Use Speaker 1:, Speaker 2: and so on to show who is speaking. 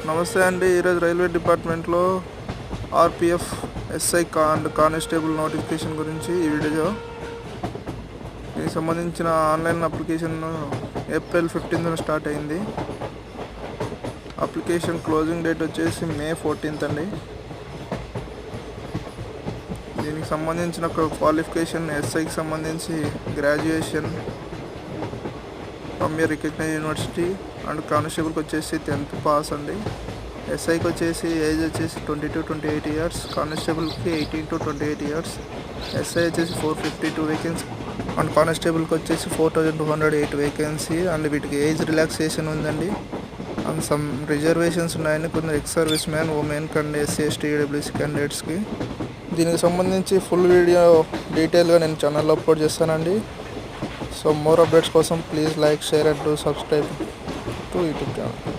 Speaker 1: నమస్తే అండి. ఈరోజు రైల్వే డిపార్ట్మెంట్లో RPF SI and constable notification గురించి ఈ వీడియో. దీనికి సంబంధించిన ఆన్లైన్ అప్లికేషన్ ఏప్రిల్ 15న స్టార్ట్ అయింది. అప్లికేషన్ క్లోజింగ్ డేట్ వచ్చేసి మే 14th అండి. దీనికి సంబంధించిన క్వాలిఫికేషన్ ఎస్ఐకి సంబంధించి graduation from a recognise university and కానిస్టేబుల్కి వచ్చేసి 10th పాస్ అండి. ఎస్ఐకి వచ్చేసి ఏజ్ వచ్చేసి 20 to 28 years, కానిస్టేబుల్కి 18 to 28 years. SI వచ్చేసి 452 వేకెన్సీ అండ్ కానిస్టేబుల్కి వచ్చేసి 4208 వేకెన్సీ. అండ్ వీటికి ఏజ్ రిలాక్సేషన్ ఉందండి. అండ్ సమ్ రిజర్వేషన్స్ ఉన్నాయండి కొన్ని ex service man, women and SC/ST EWC క్యాండిడేట్స్కి. దీనికి సంబంధించి ఫుల్ వీడియో డీటెయిల్గా నేను ఛానల్లో అప్లోడ్ చేస్తానండి. సో మోర్ అప్డేట్స్ కోసం please like, share and do subscribe to YouTube channel.